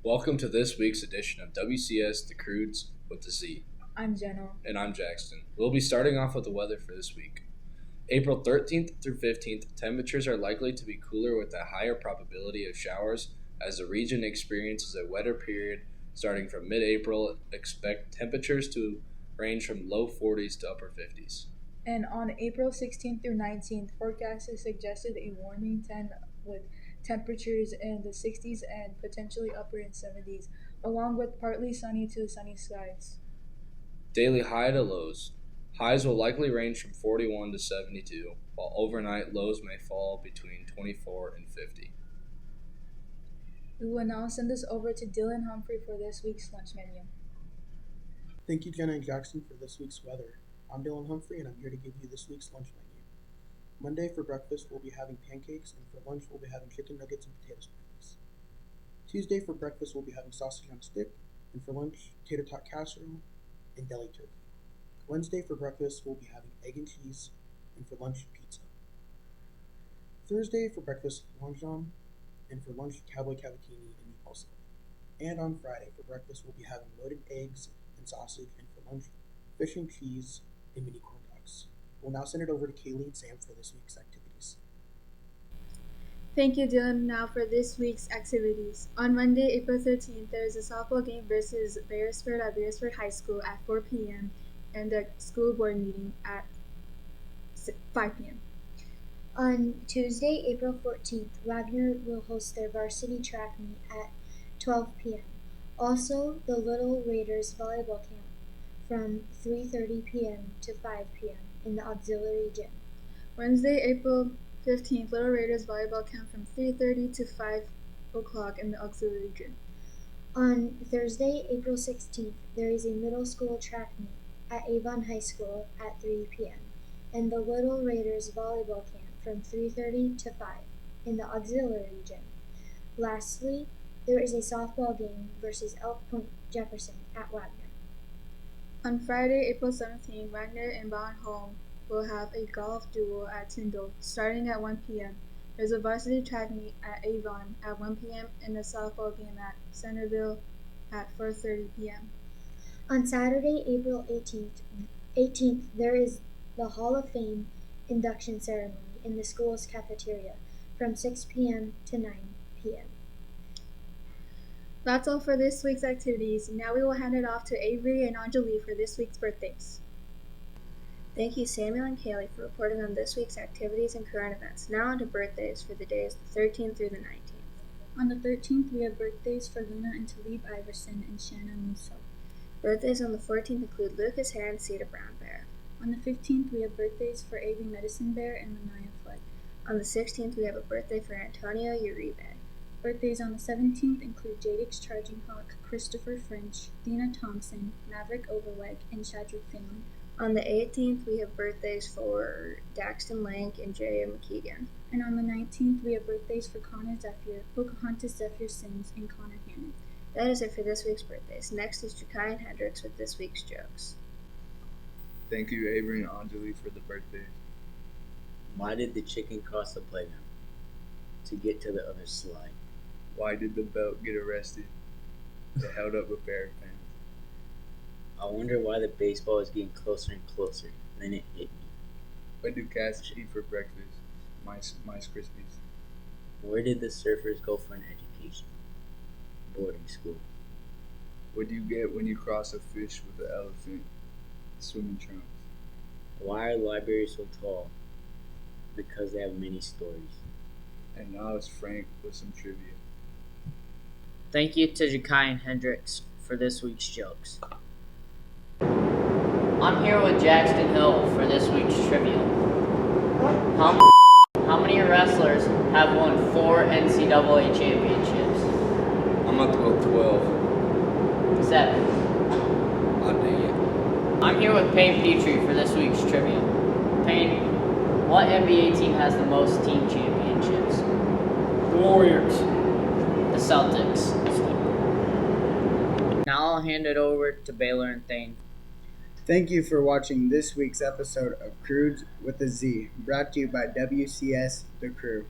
Welcome to this week's edition of WCS The Croodz with the Z. I'm Jenna. And I'm Jackson. We'll be starting off with the weather for this week. April 13th through 15th, temperatures are likely to be cooler with a higher probability of showers as the region experiences a wetter period starting from mid-April. Expect temperatures to range from low 40s to upper 50s. And on April 16th through 19th, forecasters suggested a warming trend with temperatures in the 60s and potentially upper in 70s, along with partly sunny to sunny skies. Daily high to lows. Highs will likely range from 41 to 72, while overnight lows may fall between 24 and 50. We will now send this over to Dylan Humphrey for this week's lunch menu. Thank you, Jenna and Jackson, for this week's weather. I'm Dylan Humphrey, and I'm here to give you this week's lunch menu. Monday for breakfast, we'll be having pancakes, and for lunch, we'll be having chicken nuggets and potato sprinkles. Tuesday for breakfast, we'll be having sausage on a stick, and for lunch, tater tot casserole and deli turkey. Wednesday for breakfast, we'll be having egg and cheese, and for lunch, pizza. Thursday for breakfast, longjam, and for lunch, cowboy cavattini and meatball salad. And on Friday for breakfast, we'll be having loaded eggs and sausage, and for lunch, fish and cheese and mini corn dogs. We'll now send it over to Kaylee and Sam for this week's activities. Thank you, Dylan. Now for this week's activities. On Monday, April 13th, there is a softball game versus Beresford at Beresford High School at 4 p.m. and a school board meeting at 5 p.m. On Tuesday, April 14th, Wagner will host their varsity track meet at 12 p.m. Also, the Little Raiders volleyball camp from 3:30 p.m. to 5 p.m. in the auxiliary gym. Wednesday, April 15th, Little Raiders volleyball camp from 3:30 to 5 o'clock in the auxiliary gym. On Thursday, April 16th, there is a middle school track meet at Avon High School at 3 p.m. and the Little Raiders volleyball camp from 3:30 to 5 in the auxiliary gym. Lastly, there is a softball game versus Elk Point Jefferson at Wagner. On Friday, April 17th, Wagner and Bonholm will have a golf duel at Tyndall starting at 1 p.m. There's a varsity track meet at Avon at 1 p.m. and a softball game at Centerville at 4:30 p.m. On Saturday, April 18th, there is the Hall of Fame induction ceremony in the school's cafeteria from 6 p.m. to 9 p.m. That's all for this week's activities. Now we will hand it off to Avery and Anjali for this week's birthdays. Thank you, Samuel and Kaylee, for reporting on this week's activities and current events. Now on to birthdays for the days the 13th through the 19th. On the 13th, we have birthdays for Luna and Talib Iverson and Shannon Musso. Birthdays on the 14th include Lucas Hare and Cedar Brown Bear. On the 15th, we have birthdays for Avery Medicine Bear and Lanaya Flood. On the 16th, we have a birthday for Antonio Uribe. Birthdays on the 17th include Jadix Charging Hawk, Christopher French, Dina Thompson, Maverick Overleg, and Shadrick Finley. On the 18th, we have birthdays for Daxton Lank and J.A. McKeegan. And on the 19th, we have birthdays for Connor Zephyr, Pocahontas Zephyr Sims, and Connor Hannon. That is it for this week's birthdays. Next is Ja'Kian Hendricks with this week's jokes. Thank you, Avery and Anjali, for the birthdays. Why did the chicken cross the playground? To get to the other slide. Why did the belt get arrested? They held up a pair of pants. I wonder why the baseball is getting closer and closer. Then it hit me. What do cats eat for breakfast? Mice Krispies. Where did the surfers go for an education? Boarding school. What do you get when you cross a fish with an elephant? Swimming trunks. Why are libraries so tall? Because they have many stories. And now it's Frank with some trivia. Thank you to Ja'Kian Hendricks for this week's jokes. I'm here with Jackson Hill for this week's trivia. How many wrestlers have won 4 NCAA championships? I'm about to go 12. 7. Oh, dang it. I'm here with Payne Petrie for this week's trivia. Payne, what NBA team has the most team championships? The Warriors. The Celtics. Now I'll hand it over to Baylor and Thane. Thank you for watching this week's episode of Croodz with a Z, brought to you by WCS The Crew.